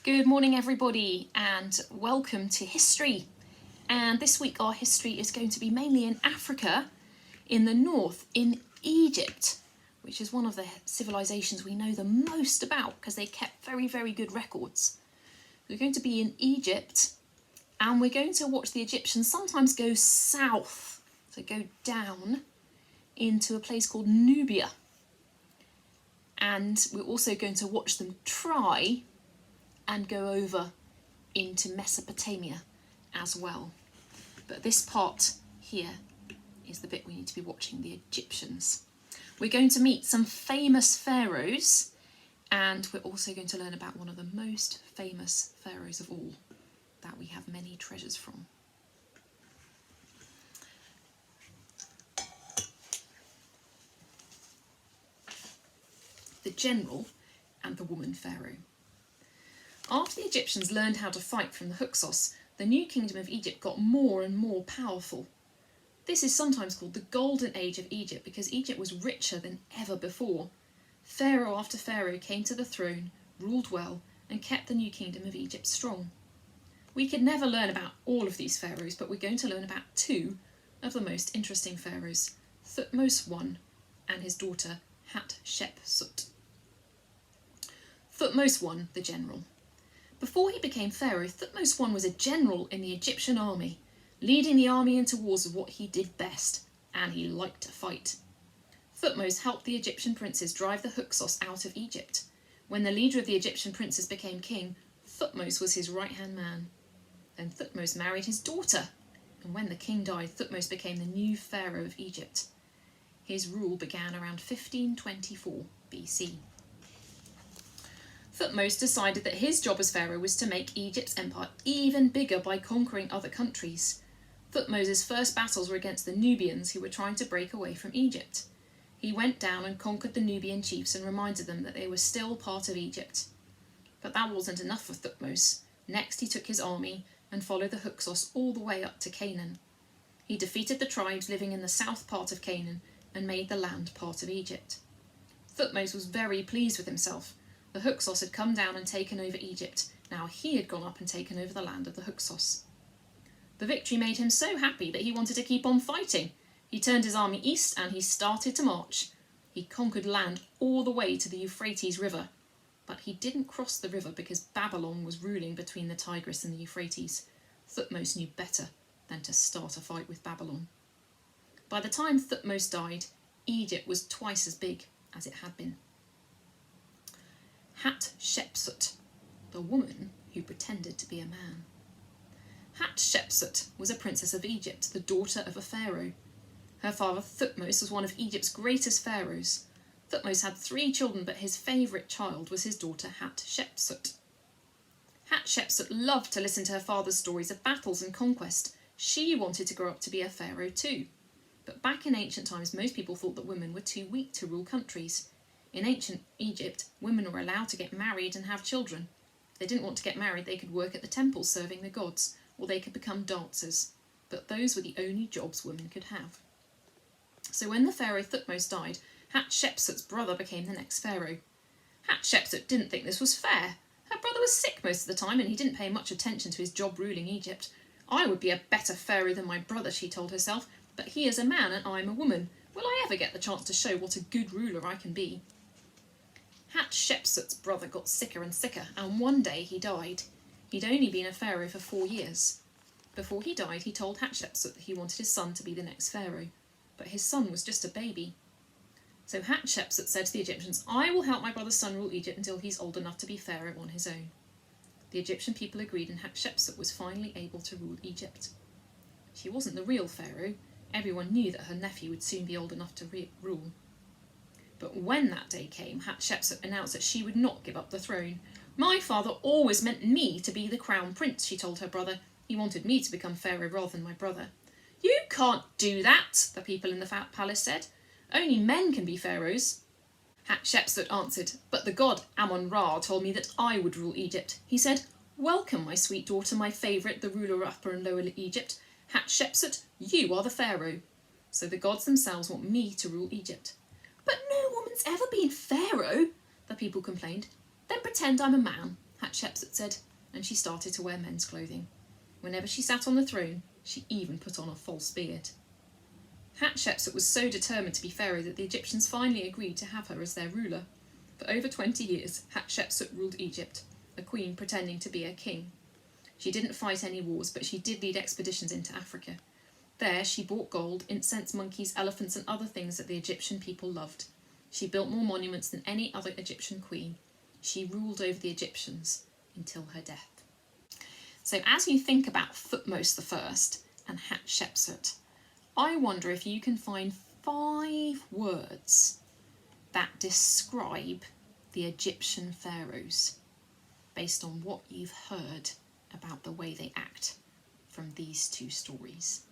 Good morning everybody and welcome to history. And this week our history is going to be mainly in Africa, in the north, in Egypt, which is one of the civilizations we know the most about because they kept very good records. We're going to be in Egypt and we're going to watch the Egyptians sometimes go south, so go down into a place called Nubia. And we're also going to watch them try and go over into Mesopotamia as well. But this part here is the bit we need to be watching, the Egyptians. We're going to meet some famous pharaohs, and we're also going to learn about one of the most famous pharaohs of all that we have many treasures from. The general and the woman pharaoh. After the Egyptians learned how to fight from the Hyksos, the new kingdom of Egypt got more and more powerful. This is sometimes called the Golden Age of Egypt because Egypt was richer than ever before. Pharaoh after pharaoh came to the throne, ruled well, and kept the new kingdom of Egypt strong. We could never learn about all of these pharaohs, but we're going to learn about two of the most interesting pharaohs, Thutmose I and his daughter Hatshepsut. Thutmose I, the general. Before he became pharaoh, Thutmose I was a general in the Egyptian army. Leading the army into wars was what he did best, and he liked to fight. Thutmose helped the Egyptian princes drive the Hyksos out of Egypt. When the leader of the Egyptian princes became king, Thutmose was his right-hand man. Then Thutmose married his daughter, and when the king died, Thutmose became the new pharaoh of Egypt. His rule began around 1524 BC. Thutmose decided that his job as pharaoh was to make Egypt's empire even bigger by conquering other countries. Thutmose's first battles were against the Nubians, who were trying to break away from Egypt. He went down and conquered the Nubian chiefs and reminded them that they were still part of Egypt. But that wasn't enough for Thutmose. Next he took his army and followed the Hyksos all the way up to Canaan. He defeated the tribes living in the south part of Canaan and made the land part of Egypt. Thutmose was very pleased with himself. The Hyksos had come down and taken over Egypt. Now he had gone up and taken over the land of the Hyksos. The victory made him so happy that he wanted to keep on fighting. He turned his army east and he started to march. He conquered land all the way to the Euphrates River. But he didn't cross the river because Babylon was ruling between the Tigris and the Euphrates. Thutmose knew better than to start a fight with Babylon. By the time Thutmose died, Egypt was twice as big as it had been. Hatshepsut, the woman who pretended to be a man. Hatshepsut was a princess of Egypt, the daughter of a pharaoh. Her father Thutmose was one of Egypt's greatest pharaohs. Thutmose had 3 children, but his favourite child was his daughter Hatshepsut. Hatshepsut loved to listen to her father's stories of battles and conquest. She wanted to grow up to be a pharaoh too. But back in ancient times, most people thought that women were too weak to rule countries. In ancient Egypt, women were allowed to get married and have children. If they didn't want to get married, they could work at the temples serving the gods, or they could become dancers. But those were the only jobs women could have. So when the pharaoh Thutmose died, Hatshepsut's brother became the next pharaoh. Hatshepsut didn't think this was fair. Her brother was sick most of the time and he didn't pay much attention to his job ruling Egypt. I would be a better pharaoh than my brother, she told herself, but he is a man and I'm a woman. Will I ever get the chance to show what a good ruler I can be? Hatshepsut's brother got sicker and sicker, and one day he died. He'd only been a pharaoh for 4 years. Before he died, he told Hatshepsut that he wanted his son to be the next pharaoh, but his son was just a baby. So Hatshepsut said to the Egyptians, I will help my brother's son rule Egypt until he's old enough to be pharaoh on his own. The Egyptian people agreed, and Hatshepsut was finally able to rule Egypt. She wasn't the real pharaoh. Everyone knew that her nephew would soon be old enough to rule. But when that day came, Hatshepsut announced that she would not give up the throne. My father always meant me to be the crown prince, she told her brother. He wanted me to become pharaoh rather than my brother. You can't do that, the people in the palace said. Only men can be pharaohs. Hatshepsut answered, but the god Amun-Ra told me that I would rule Egypt. He said, welcome, my sweet daughter, my favourite, the ruler of Upper and Lower Egypt. Hatshepsut, you are the pharaoh. So the gods themselves want me to rule Egypt. But no woman's ever been pharaoh, the people complained. Then pretend I'm a man. Hatshepsut said, and she started to wear men's clothing. Whenever she sat on the throne, she even put on a false beard. Hatshepsut was so determined to be pharaoh that the Egyptians finally agreed to have her as their ruler. For over 20 years, Hatshepsut ruled Egypt, a queen pretending to be a king. She didn't fight any wars, but she did lead expeditions into Africa. There, she bought gold, incense, monkeys, elephants, and other things that the Egyptian people loved. She built more monuments than any other Egyptian queen. She ruled over the Egyptians until her death. So as you think about Thutmose I and Hatshepsut, I wonder if you can find 5 words that describe the Egyptian pharaohs based on what you've heard about the way they act from these 2 stories.